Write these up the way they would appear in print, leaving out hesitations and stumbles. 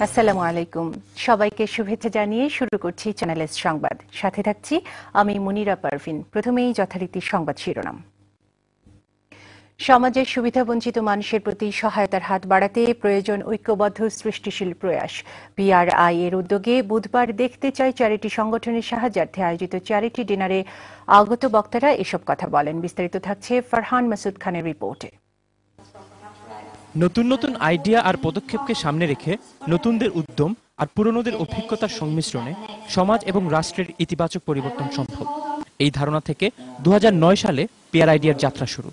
আসসালামু আলাইকুম, সবাইকে শুভেচ্ছা জানিয়ে শুরু করছি চ্যানেল এস সংবাদ। সাথে থাকছি আমি মুনিরা পারভিন। প্রথমেই যথারীতি সংবাদ শিরোনাম। সমাজের সুবিধাবঞ্চিত মানুষের প্রতি সহায়তার হাত বাড়াতে প্রয়োজন ঐক্যবদ্ধ সৃষ্টিশীল প্রয়াস। পিআরআই এর উদ্যোগে বুধবার দেখতে চাই চ্যারিটি সংগঠনের সাহায্যার্থে আয়োজিত চ্যারিটি ডিনারে আগত বক্তারা এসব কথা বলেন। বিস্তারিত থাকছে ফারহান মাসুদ খানের রিপোর্টে। নতুন নতুন আইডিয়া আর পদক্ষেপকে সামনে রেখে নতুনদের উদ্যম আর পুরনোদের অভিজ্ঞতার সংমিশ্রণে সমাজ এবং রাষ্ট্রের ইতিবাচক পরিবর্তন সম্ভব, এই ধারণা থেকে 2009 সালে পিআরআইডির যাত্রা শুরু।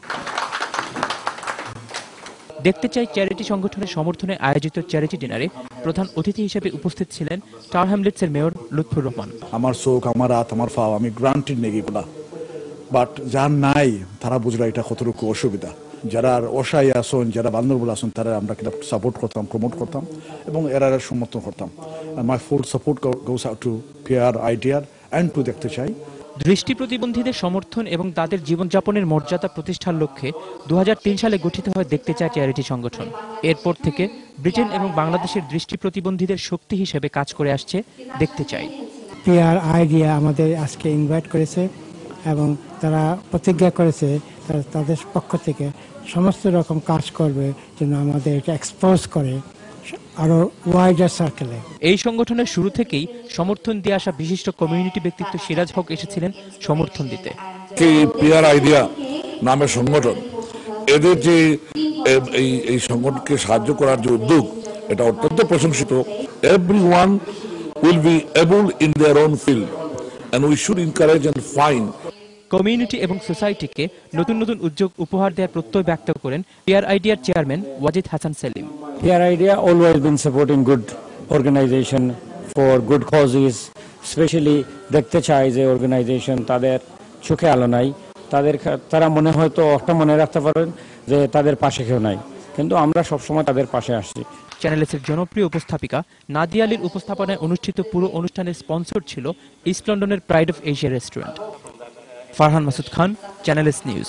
দেখতে চাই চ্যারিটি সংগঠনের সমর্থনে আয়োজিত চ্যারিটি ডিনারে প্রধান অতিথি হিসেবে উপস্থিত ছিলেন টাওয়ার হ্যামলেটসের মেয়র লুৎফুর রহমান। আমার চোখ, আমার হাত, আমার পা আমি গ্রান্টেড নেই এগুলা, বাট যার নাই তারা বুঝলো এটা কতটুকু অসুবিধা। যারা অসহায় আসন, যারা বান্ধবগুলো আসন, তারা আমরা কিন্তু সাপোর্ট করতাম, প্রমোট করতাম এবং এরা সমর্থন করতাম। My full support goes out to PRIDR and to দেখতে চাই। দৃষ্টি প্রতিবন্ধীদের সমর্থন এবং তাদের জীবনযাপনের মর্যাদা প্রতিষ্ঠার লক্ষ্যে 2003 সালে গঠিত হয় দেখতে চায় চ্যারিটি সংগঠন। এরপর থেকে ব্রিটেন এবং বাংলাদেশের দৃষ্টি প্রতিবন্ধীদের শক্তি হিসেবে কাজ করে আসছে দেখতে চাই। পিআরআইডিআর আমাদের আজকে ইনভাইট করেছে এবং তারা প্রতিজ্ঞা করেছে তাদের পক্ষ থেকে সমস্ত রকম কাজ করবে যেন আমাদের এটা এক্সপোজ করে আরো ওয়াইডার সার্কেলে। এই সংগঠনের শুরু থেকেই সমর্থন দিয়ে আসা বিশিষ্ট কমিউনিটি ব্যক্তিত্ব সিরাজ হক এসেছিলেন সমর্থন দিতে। পিআরআইডিআর নামের সংগঠন, এদের যে এই সংগঠনকে সাহায্য করার যে উদ্যোগ, এটা অত্যন্ত প্রশংসিত। Everyone will be able in their own field and we should encourage and find. Community এবং সোসাইটিকে নতুন নতুন উদ্যোগ উপহার দেওয়ার প্রত্যয় ব্যক্ত করেন PRIDR chairman Wajid Hasan Selim. PRIDEA always been supporting good organization for good causes, especially দেখতে চাই যে অর্গানাইজেশন তাদের চোখে আলো নাই, তারা মনে হয়তো একটা মনে রাখতে পারেন যে তাদের পাশে কেউ নাই, কিন্তু আমরা সবসময় তাদের পাশে আসছি। চ্যানেল এস এর জনপ্রিয় উপস্থাপিকা নাদিয়া আলীর উপস্থাপনায় অনুষ্ঠিত পুরো অনুষ্ঠানের স্পন্সর ছিল ইস্ট লন্ডনের pride of Asia restaurant. Farhan Masud Khan, channel S news.